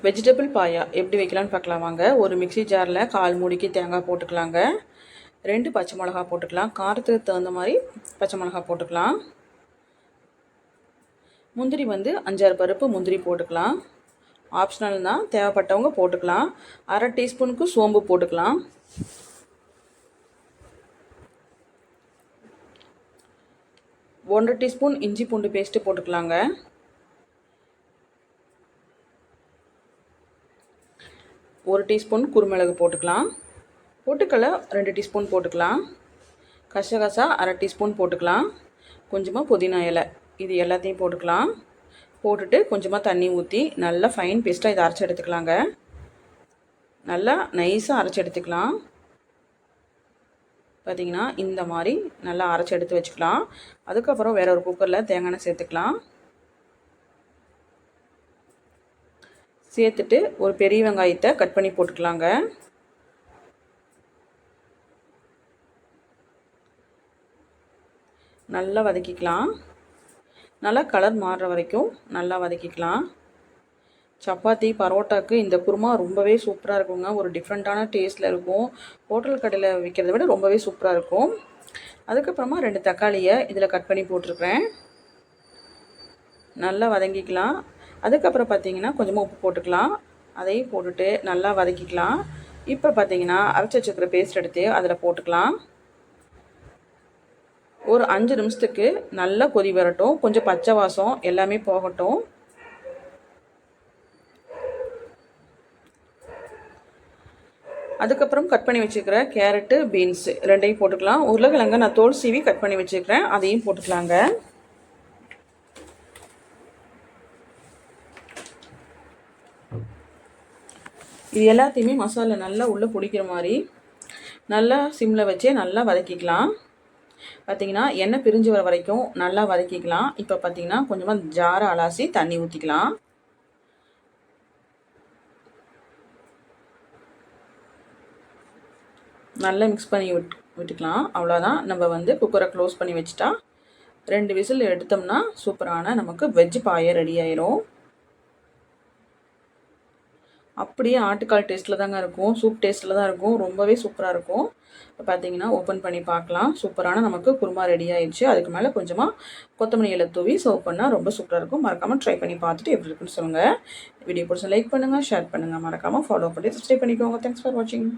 Vegetable பாயா எப்படி வைக்கலான்னு பார்க்கலாம் வாங்க. ஒரு மிக்ஸி ஜாரில் 1/4 மூடிக்கு தேங்காய் போட்டுக்கலாங்க. 2 பச்சை மிளகா போட்டுக்கலாம். காரத்துக்கு தகுந்த மாதிரி பச்சை மிளகா போட்டுக்கலாம். முந்திரி 5-6 பருப்பு முந்திரி போட்டுக்கலாம். ஆப்ஷனல் தான், தேவைப்பட்டவங்க போட்டுக்கலாம். 1/2 டீஸ்பூனுக்கு சோம்பு போட்டுக்கலாம். ஒன்றரை டீஸ்பூன் இஞ்சி பூண்டு பேஸ்ட்டு போட்டுக்கலாங்க. 1 டீஸ்பூன் குருமிளகு போட்டுக்கலாம். பொட்டுக்கடலை 2 டீஸ்பூன் போட்டுக்கலாம். கசகசா 1/2 டீஸ்பூன் போட்டுக்கலாம். கொஞ்சமாக புதினா இலை, இது எல்லாத்தையும் போட்டுக்கலாம். போட்டுட்டு கொஞ்சமாக தண்ணி ஊற்றி நல்லா ஃபைன் பேஸ்ட்டாக இதை அரைச்சி எடுத்துக்கலாங்க. நல்லா நைஸாக அரைச்சி எடுத்துக்கலாம். பார்த்திங்கன்னா இந்த மாதிரி நல்லா அரைச்சி எடுத்து வச்சுக்கலாம். அதுக்கப்புறம் வேற ஒரு குக்கரில் தேங்காய் எண்ணெய் சேர்த்துக்கலாம். சேர்த்துட்டு ஒரு பெரிய வெங்காயத்தை கட் பண்ணி போட்டுக்கலாங்க. நல்லா வதக்கிக்கலாம். நல்லா கலர் மாறுற வரைக்கும் நல்லா வதக்கிக்கலாம். சப்பாத்தி பரோட்டாக்கு இந்த குருமா ரொம்பவே சூப்பராக இருக்குங்க. ஒரு டிஃப்ரெண்ட்டான டேஸ்ட்டில் இருக்கும். ஹோட்டல் கடையில் விற்கிறத விட ரொம்பவே சூப்பராக இருக்கும். அதுக்கப்புறமா 2 தக்காளியை இதில் கட் பண்ணி போட்டிருக்கிறேன். நல்லா வதங்கிக்கலாம். அதுக்கப்புறம் பார்த்திங்கன்னா கொஞ்சமாக உப்பு போட்டுக்கலாம். அதையும் போட்டுட்டு நல்லா வதக்கிக்கலாம். இப்போ பார்த்திங்கன்னா அரைச்சி வச்சுக்கிற பேஸ்ட் எடுத்து அதில் போட்டுக்கலாம். ஒரு 5 நிமிஷத்துக்கு நல்லா கொதி வரட்டும். கொஞ்சம் பச்சை வாசம் எல்லாமே போகட்டும். அதுக்கப்புறம் கட் பண்ணி வச்சுக்கிற கேரட்டு பீன்ஸு 2ஐயும் போட்டுக்கலாம். உருளைக்கிழங்கு நான் தோல் சீவி கட் பண்ணி வச்சுக்கிறேன், அதையும் போட்டுக்கலாங்க. இது எல்லாத்தையுமே மசாலா நல்லா உள்ளே பிடிக்கிற மாதிரி நல்லா சிம்மில் வச்சே நல்லா வதக்கிக்கலாம். பார்த்திங்கன்னா எண்ணெய் பிரிஞ்சு வர வரைக்கும் நல்லா வதக்கிக்கலாம். இப்போ பார்த்திங்கன்னா கொஞ்சமாக ஜாரை அலாசி தண்ணி ஊற்றிக்கலாம். நல்லா மிக்ஸ் பண்ணி விட்டுக்கலாம். அவ்வளோதான். நம்ம குக்கரை க்ளோஸ் பண்ணி வச்சுட்டா 2 விசில் எடுத்தோம்னா சூப்பரான நமக்கு வெஜ் பாயை ரெடி ஆயிரும். அப்படியே ஆட்டுக்கால் டேஸ்ட்டில் தாங்க இருக்கும். சூப் டேஸ்ட்டில் தான் இருக்கும். ரொம்பவே சூப்பராக இருக்கும். இப்போ பார்த்தீங்கன்னா ஓப்பன் பண்ணி பார்க்கலாம். சூப்பரான நமக்கு குருமா ரெடி ஆயிடுச்சு. அதுக்கு மேலே கொஞ்சமாக கொத்தமல்லி இலை தூவி சர்வ் பண்ணால் ரொம்ப சூப்பராக இருக்கும். மறக்காமல் ட்ரை பண்ணி பார்த்துட்டு எப்படி இருக்குன்னு சொல்லுங்கள். வீடியோ பிடிச்சா லைக் பண்ணுங்கள், ஷேர் பண்ணுங்கள். மறக்காமல் ஃபாலோ பண்ணி சப்ஸ்கிரைப் பண்ணிக்கோங்க. தேங்க்ஸ் ஃபார் வாட்சிங்.